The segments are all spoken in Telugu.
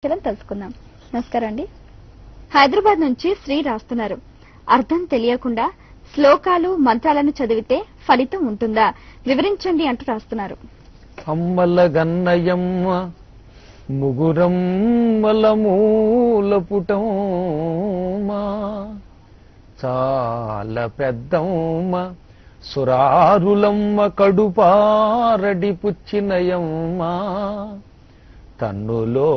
తెలుసుకుందాం. నమస్కారం అండి. హైదరాబాద్ నుంచి శ్రీ రాస్తున్నారు. అర్థం తెలియకుండా శ్లోకాలు మంత్రాలను చదివితే ఫలితం ఉంటుందా వివరించండి అంటూ రాస్తున్నారు. అమ్మల గన్నయమ్మ ముగురమ్మల మూలపుటమ్మా చాలా పెద్దమ్మ సురారులమ్మ కడుపారడి పుచ్చినయమ్మ తన్నులో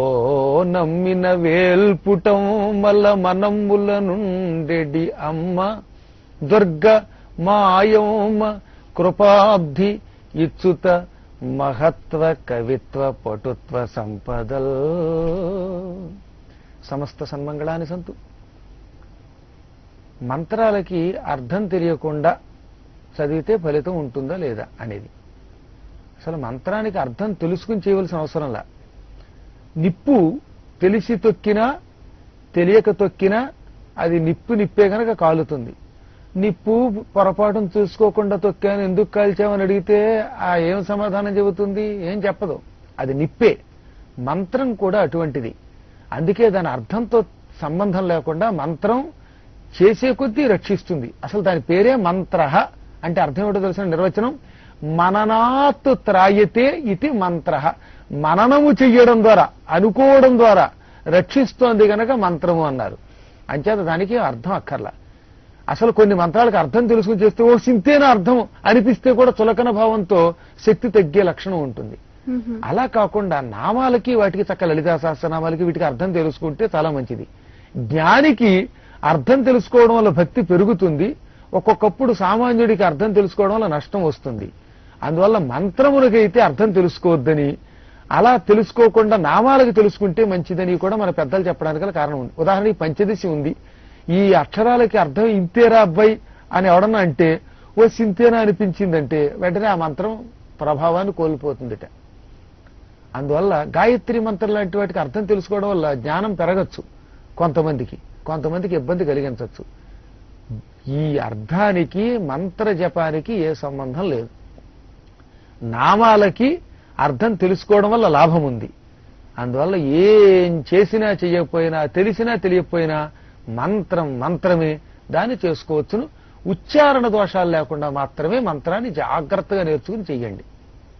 నమ్మిన వేల్పుటమ్మల మనమ్ముల నుండెడి అమ్మ దుర్గ మాయమ్మ కృపాబ్ధి ఇచ్చుత మహత్వ కవిత్వ పటుత్వ సంపదల్ సమస్త సన్మంగళాన్ని సంతు. మంత్రాలకి అర్థం తెలియకుండా చదివితే ఫలితం ఉంటుందా లేదా అనేది. అసలు మంత్రానికి అర్థం తెలుసుకుని చేయవలసిన అవసరంలా. నిప్పు తెలిసి తొక్కినా తెలియక తొక్కినా అది నిప్పే గనక కాలుతుంది. నిప్పు పొరపాటును చూసుకోకుండా తొక్కాను ఎందుకు కాల్చామని అడిగితే ఏం సమాధానం చెబుతుంది? ఏం చెప్పదు. అది నిప్పే. మంత్రం కూడా అటువంటిది. అందుకే దాని అర్థంతో సంబంధం లేకుండా మంత్రం చేసే కొద్దీ రక్షిస్తుంది. అసలు దాని పేరే మంత్ర. అంటే అర్థం ఏమిటో తెలిసిన నిర్వచనం, మననాత్ త్రాయతే ఇది మంత్ర. మననము చెయ్యడం ద్వారా, అనుకోవడం ద్వారా రక్షిస్తోంది గనక మంత్రము అన్నారు. అంచేత దానికి అర్థం అక్కర్లా. అసలు కొన్ని మంత్రాలకు అర్థం తెలుసుకుని చేస్తే ఓ సింతేనా అర్థం అనిపిస్తే కూడా చులకన భావంతో శక్తి తగ్గే లక్షణం ఉంటుంది. అలా కాకుండా నామాలకి వాటికి చక్క లలితా సహస్రనామాలకి వీటికి అర్థం తెలుసుకుంటే చాలా మంచిది. జ్ఞానికి అర్థం తెలుసుకోవడం వల్ల భక్తి పెరుగుతుంది. ఒక్కొక్కప్పుడు సామాన్యుడికి అర్థం తెలుసుకోవడం వల్ల నష్టం వస్తుంది. అందువల్ల మంత్రములకైతే అర్థం తెలుసుకోవద్దని, అలా తెలుసుకోకుండా నామాలకు తెలుసుకుంటే మంచిదని కూడా మన పెద్దలు చెప్పడానికి గల కారణం ఉంది. ఉదాహరణకి పంచదశి ఉంది. ఈ అక్షరాలకి అర్థం ఇంతేరా అబ్బాయి అని ఎవడన్నా అంటే ఓ సింతేనా అనిపించిందంటే వెంటనే ఆ మంత్రం ప్రభావాన్ని కోల్పోతుందిట. అందువల్ల గాయత్రి మంత్రం లాంటి వాటికి అర్థం తెలుసుకోవడం వల్ల జ్ఞానం పెరగచ్చు కొంతమందికి ఇబ్బంది కలిగించవచ్చు. ఈ అర్థానికి మంత్ర జపానికి ఏ సంబంధం లేదు. నామాలకి అర్థం తెలుసుకోవడం వల్ల లాభం ఉంది. అందువల్ల ఏం చేసినా చెయ్యకపోయినా తెలిసినా తెలియకపోయినా మంత్రమే, దాన్ని చేసుకోవచ్చును. ఉచ్చారణ దోషాలు లేకుండా మాత్రమే మంత్రాన్ని జాగ్రత్తగా నేర్చుకుని చెయ్యండి.